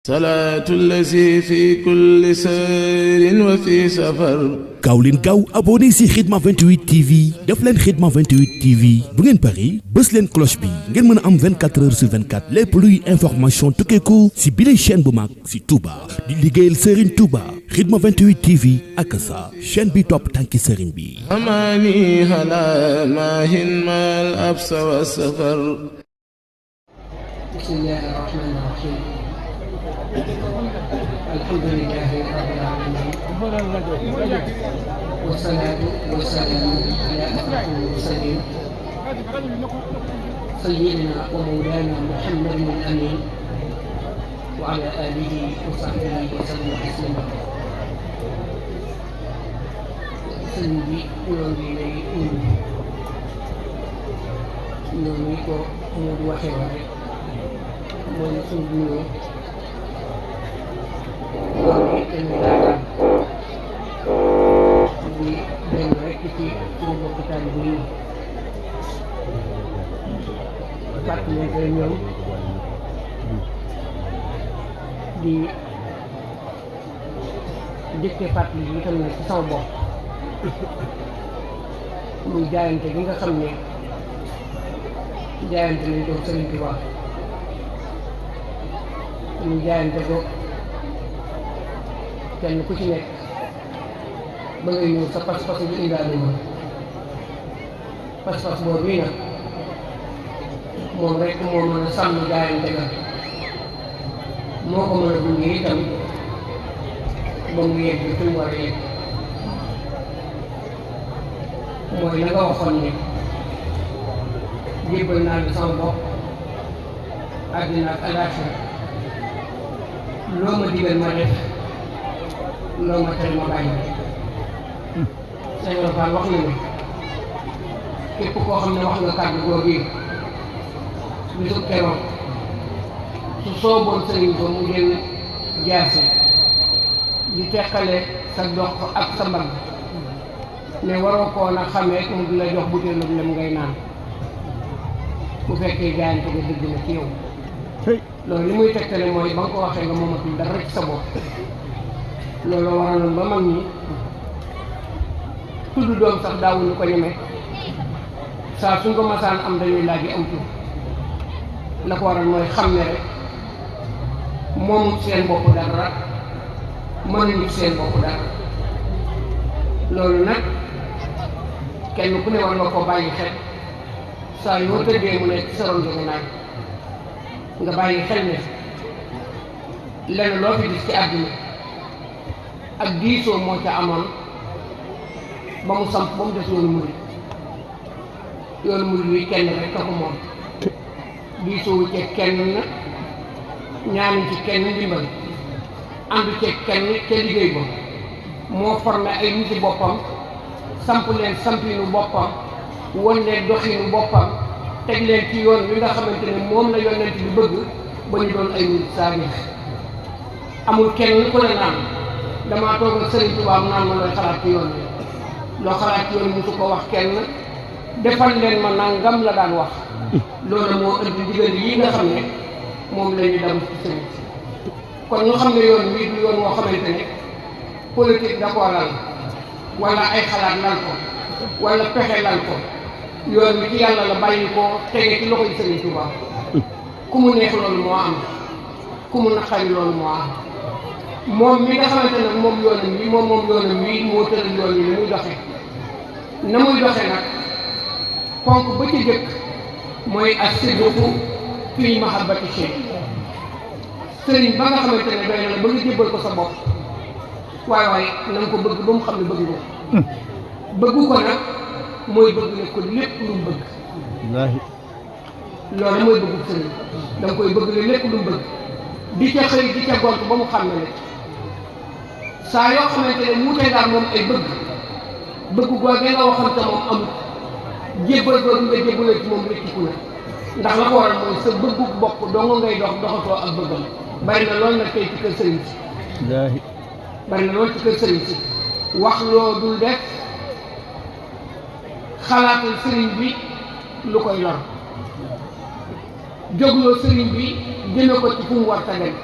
salaatu lazi fi kulli sayrin wa fi safar. gaaw leen gaaw abonné si Khidma 28 TV def leen Khidma 28 TV bu ngeen pari bës leen cloche bi ngeen mën a am 24 heures sur 24 lépp luy information tukkeeku si bile chaîne bu mag si Touba di liggéeyal Serigne Touba Khidma 28 TV ak sa chaîne bi topp tànki Serigne bi. amaani ala maahin maal absa wa safar. bismillahi rahmani rahim. alhamdulillahi rabbil alamin. wasalaatu wasalaamu ala ashrafil mursalin sayyidina wa mawlana muhammadin al amin wa ala alihi wa sahbihi wa sallam taslima. sëñ bi ñoo ngi lay noonu ko moo di waxee waaye mooy suñu nuyoo loolu it dañuy daataan di benn rek ci suñu mbokk taalibe yi fàttali ko ñoom di dëkke fàttali yi itam nag ci sama bopp muy jaayante gi nga xam ne jaayante nañ ko Sëriñ Tuubaa ñu jaayante ko kenn ku ci nekk ba ngay ñëw sa pas-pas bi indaale ma pas-pas boobu bii nag moom rek moo mën a sàmm jaayante ga moo ko mën a gunge itam ba mu yegg fi mu war a yegg mooy la nga waxoon ne jébbal naa la sama bopp àddina ak alaaxira loo ma digal ma def loo ma tere ma bàyyi. Sëñ Fall wax na ne képp koo xam ne wax nga kàddu googu yi bisu keroog su sooboon sëriñ ko mu jël jaasi di teqale sa dox ak sa mbagg ne waroo koo na xamee mu di la jox butéelu lem ngay naan bu fekkee jaayante nga dëgg na ci yow. loolu li muy tegtale mooy ba nga ko waxee nga moomatul dara ci sa bopp. loolu waraloon ba mag ñi tudd doom sax daawuñu ko ñeme saa suñ ko masaan am dañuy laaj am tur la ko waral mooy xam ne rek moomut seen bopp dara mënuñu seen bopp dara. loolu nag kenn ku ne war nga ko bàyyi xel saa yoo tëddee mu nekk ci sa ron njëgënaay nga bàyyi xel ne lenn loo fi gis ci àdduna ak diisoo moo ca amoon ba mu samp ba mu des yoonu murid wi kenn rek ka ko moom diisoo wu ci kenn ñaanu ci kenn ndimbal àndu ci kenn ca liggéey ba moo formé ay nit ci boppam samp leen sampinu boppam won leen doxinu boppam teg leen ci yoon wi nga xamante ne moom la yonent bi bëgg ba ñu doon ay nit saabix. amul kenn ku ne naan damaa toog ak Sëriñ Tuubaa mu naan ma looy xalaat ci yoon bi loo xalaat ci yoon musu ko wax kenn defal leen ma nangam la daan wax. loolu moo indi ndigal yi nga xam ne moom la ñu dem ci sëriñ si kon ñu xam ne yoon wi du yoon woo xamante ne politique da koo lal wala ay xalaat lal ko wala pexe lal ko yoon wi ci yàlla la bàyyi ko tege ci loxoy Sëriñ Tuubaa ku mu neex loolu moo am ku mu naqari loolu moo am moom mi nga xamante ne moom yoonam wi moo tëral yoon wi na muy doxe nag ponk ba ci jëkk mooy as-sidqu fii mahabbati shay sëriñ ba nga xamante ne doy na la ba nga jébbal ko sa bopp waaye na nga ko bëgg ba mu xam ne bëgg nga ko bëggu ko nag mooy bëgg ne ko lépp lu mu bëgg loolu mooy bëggu sëriñ da nga koy bëgg ne lépp lu mu bëgg di ca xëy di ca gont ba mu xam ne ne saa yoo xamante ne wuute nga moom ay bëgg googee nga waxoon te moom amul jébbal googu nga jébbalee ci moom rëcciku na ndax la ko waral mooy sa bëggu bopp dong ngay dox doxatoo ak bëggam. bari na loolu nag tey ci kër sëriñ si bari na loolu ci kër sëriñ si wax loo dul def xalaatal sëriñ bi lu koy lor jógloo sëriñ bi jëme ko ci fu mu war ta dem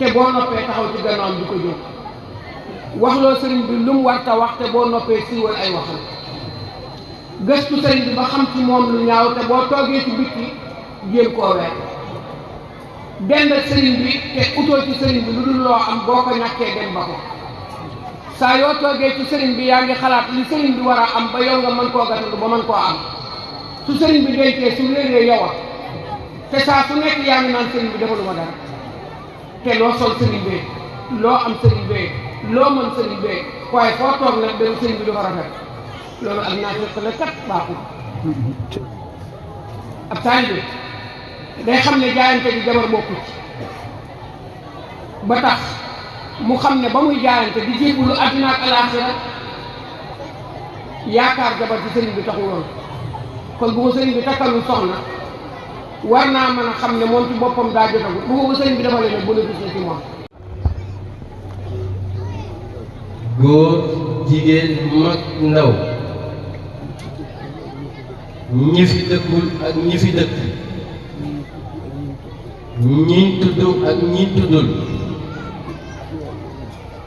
te boo noppee taxaw ci gannaawam di ko jóg waxloo sëriñ bi lu mu war ta wax te boo noppee siiwal ay waxam gëstu sëriñ bi ba xam ci moom lu ñaaw te boo toogee ci bitti jéem koo weer dend ak sëriñ bi te utoo ci sëriñ bi lu dul loo am boo ko ñàkkee dem ba ko saa yoo toogee ci sëriñ bi yaa ngi xalaat li sëriñ bi war a am ba yow nga mën koo gàttandu ba mën koo am su sëriñ bi dencee su réeree yow a te saa su nekk yaa ngi naan sëriñ bi defaluma dara te loo sol sëriñ bee loo am sëriñ bee loo mën sëriñ bee waaye foo toog nag dem sëriñ bi du ko rafet loolu ak naa fekk la kat baaxul ab taalibe day xam ne jaayante bi jabar bokku ci ba tax mu xam ne ba muy jaayante di jébbalu àddina ak alaaxira yaakaar jabar ci sëriñ bi taxul woon kon bu ko sëriñ bi takkalul soxna war naa mën a xam ne moom ci boppam daa jotagul bu ko sëriñ bi defalee ne bénéfice ci moom. góor jigéen mag ndaw ñi fi dëkkul ak ñi fi dëkk ñi tudd ak ñi tuddul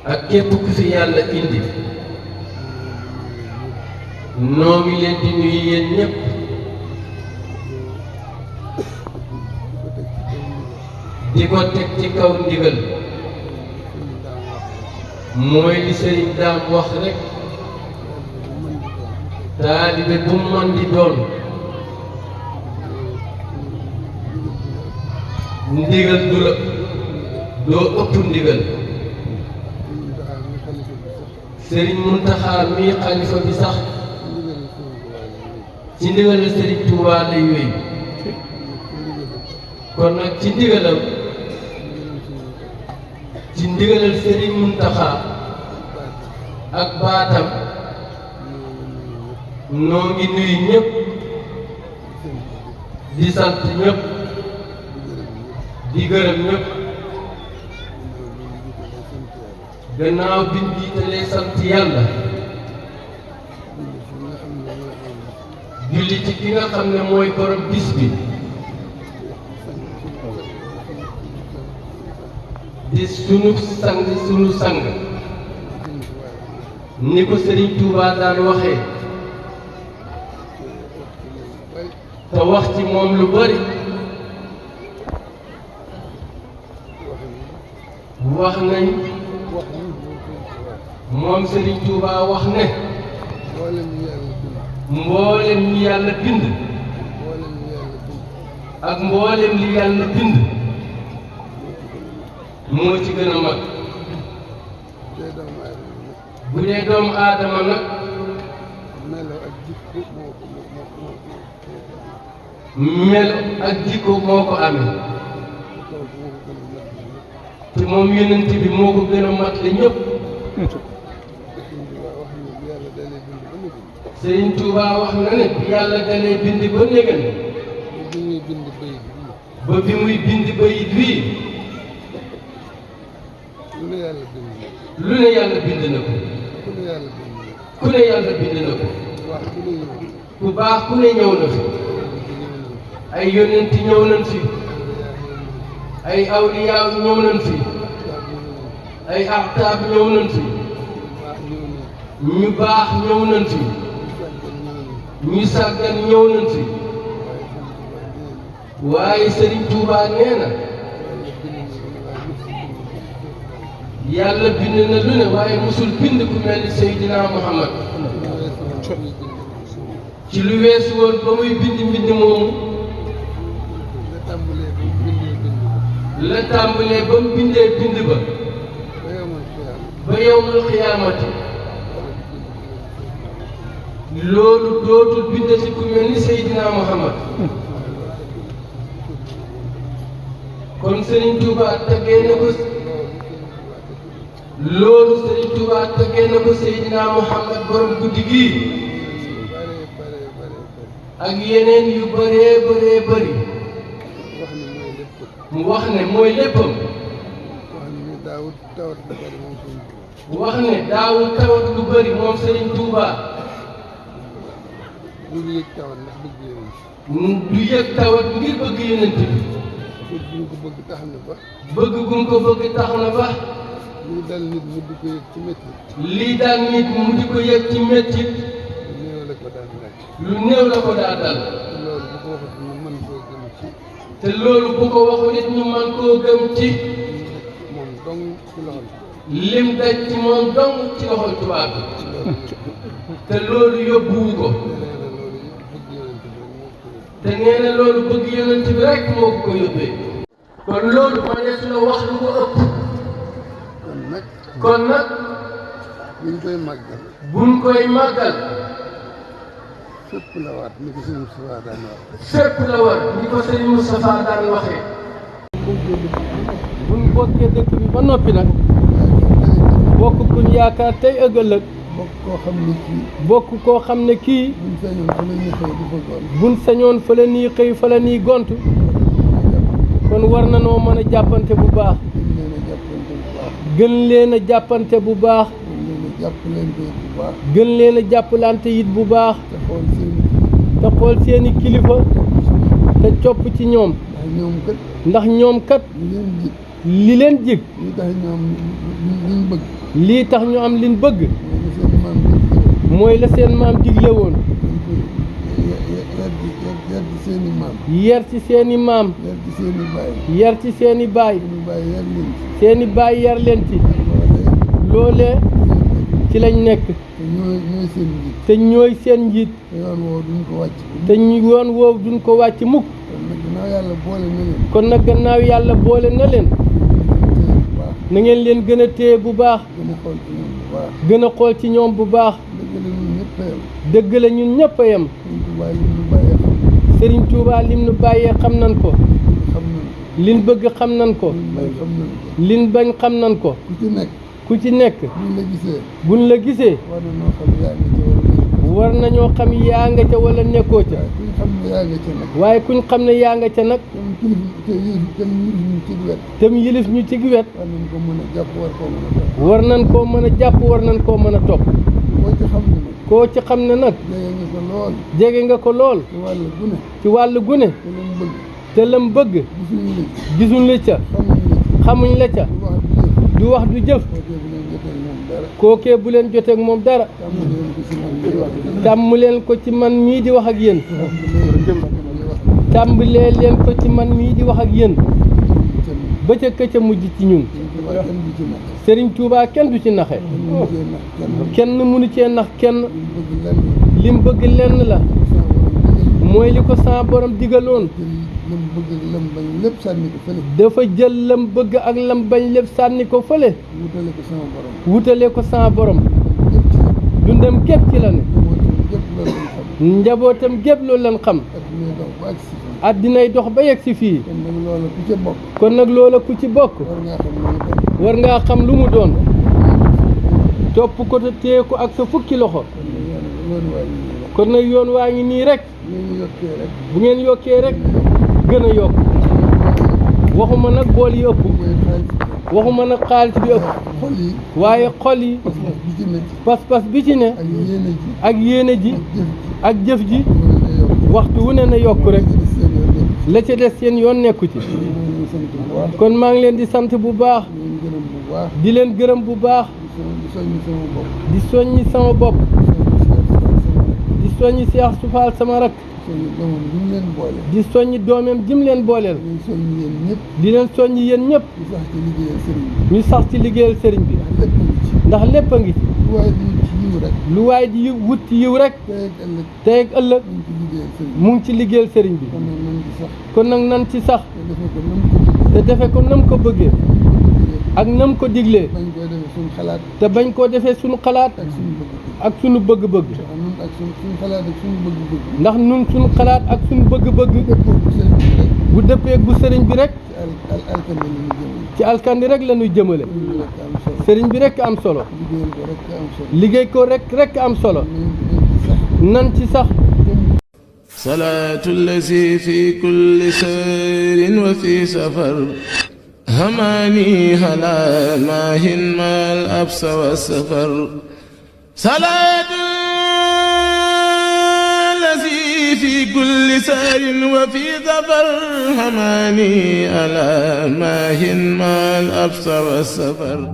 ak képp ku fi yàlla indi noo ngi leen di nuyu yéen ñépp di ko teg ci kaw ndigal mooy li sëriñ daam wax rekk taalibe bu man di doon ndigal du la doo ëpp ndigal sëriñ Muntaxa mii xalifa bi sax ci ndigalal sëriñ Tuubaa lay wéy kon nag ci ndigalal sëriñ Muntaxa ak baatam noo ngi nuyu ñëpp di sant ñëpp di gërëm ñëpp gannaaw biñ jiitalee sant yàlla julli ci ki nga xam ne mooy borom bis bi di sunu sang ni ko Serigne Touba daan waxee te wax ci moom lu bari wax nañ moom Serigne Touba wax ne mboolem ñi yàlla bind ak mboolem li yàlla bind moo ci gën a mag bu dee doomu aadama nag melo ak jikko moo ko amee te moom yonent bi moo ko gën a mat la ñëpp Sëriñ Tuubaa wax na ne bi yàlla dalee bind ba négal ba bi muy bind bayit wii lu ne yàlla bind na ko ku ne yàlla bind na ko ku baax ku ne ñëw na fi ay yonent ñëw nañ fi ay awliyaaw ñëw nañ fi ay axtaab ñëw nañ fi ñu baax ñëw nañ fi ñu sàggan ñëw nañ fi waaye Serigne Touba nee na yàlla bind na lu ne waaye musul bind ku mel ni Seydina Muhammad ci lu weesu woon ba muy bind mbind moomu la tàmbalee ba mu bindee bind ba ba yawmal xiyaamati loolu dootul bindati ku mel ni Seydina Muhammad kon Serigne Touba taggee na ko loolu Serigne Touba taggee na ko Seydina Muhammad borom guddi gii ak yeneen yu bëree bëri mu wax ne mooy léppam wax ne daawul tawat lu bëri moom Serigne Touba du yëg tawat ngir bëgg yonent bi bëgg gum ko bëgg tax na ba. lii dal nit mu di ko yëg ci métti. lii dal nit mu di ko yëg ci métti. lu néew la ko daan dal. te loolu bu ko waxul it ñu mën koo gëm ci. moom dong ci loxol. lim daj ci moom dong ci loxol tubaab bi. te loolu yóbbuwu ko. te nee na loolu bëgg yonent bi rek moo ko yóbbee. kon loolu ma def la wax lu ko ëpp. kon nag. buñ koy màggal. buñ koy màggal. fépp la war ni ko sëñ Moustapha daan wax. fépp la war ni ko sëñ Moustapha daan waxee. buñ bokkee dëkk bi ba noppi nag. bokk kuñ yaakaar tey ëllëg. bokk koo xam ne kii. buñ sañoon fa la ñuy xëy fa la ñuy gont. kon war na noo mën a jàppante bu baax. gën leen a jàppante bu baax. gën leen a jàppalante it bu baax. te xool seeni kilifa. te copp ci ñoom. ndax ñoom kat. li leen jig. lii tax ñu am liñ bëgg. mooy la seen maam digle woon. yar ci seeni maam. yar ci seeni baay. seeni baay yar leen ci. loolee ci lañ nekk. te ñooy seen njiit. te yoon woowu duñ ko wàcc mukk. kon nag gannaaw yàlla boole na leen. na ngeen leen gën a téye bu baax. gën a xool ci ñoom bu baax. dëgg la ñun ñëpp a yem. Sëriñ Tuubaa lim nu bàyyee xam nan ko. liñ bëgg xam nan ko. liñ bañ xam nan ko. ku ci nekk. buñ la gisee. war nañoo xam yaa nga ca wala nekkoo ca. waaye kuñ xam ne yaa nga ca nag. tam yilif ñu ci wet. war nañ koo mën a jàpp war nañ koo mën a topp. koo ci xam ne nag. jege nga ko lool. ci wàllu gune. te lam bëgg. gisuñ la ca. xamuñ la ca. du wax du jëf. kookee bu leen joteeg moom dara. tàmm leen ko ci man mii di wax ak yéen. tàmbalee leen ko ci man mii di wax ak yéen. ba ca këcca mujj ci ñun. Sëriñ Tuubaa kenn du ci naxe. kenn mënu cee nax kenn. lim bëgg lenn la. mooy li ko sa borom digaloon. dafa jël lam bëgg ak lam bañ lépp sànni ko fële. wutale ko sa borom. dundam gépp ci la ne. njabootam gépp loolu lan xam. addinay dox ba yegg si fii. kon nag loola ku ci bokk. war ngaa xam lu mu doon. topp ko te téye ko ak sa fukki loxo. kon nag yoon waa ngi nii rek. bu ngeen yokkee rek gën a yokk. waxuma nag bool yi ëpp. waxuma nag xaalis bi ëpp. waaye xol yi. pas-pas bi ci ne. ak yéene ji. ak jëf ji. waxtu wu ne na yokk rek. la ca des seen yoon nekku ci. kon maa ngi leen di sant bu baax. di leen gërëm bu baax. di soññi sama bopp. di soññi Seex Sufaal sama rak. di soññi doomam jim leen booleel. di leen soññi yéen ñëpp. ñu sax ci liggéeyal sëriñ bi. ndax lépp a ngi ci. lu waay di wut ci yiw rek. tey ak ëllëg mu ngi ci liggéeyal sëriñ bi. kon nag nan ci sax. te defe ko nam ko bëggee. ak nam ko diglee. te bañ koo defee suñu xalaat. ak suñu bëgg-bëgg. ndax nun suñu xalaat ak suñu bëgg-bëgg. bu dëppeeg bu sëriñ bi rek. ci alkandi rek la ñuy jëmale. sëriñ bi rek am solo. liggéey ko rek am solo. nan ci sax. salaatu allazi fi kulli sayrin wa fi safar هماني هلا ماهن ما الأبس والسفر صلاة الذي في في كل سار وفي ظفر هماني ألا ماهن ما الأبصر والسفر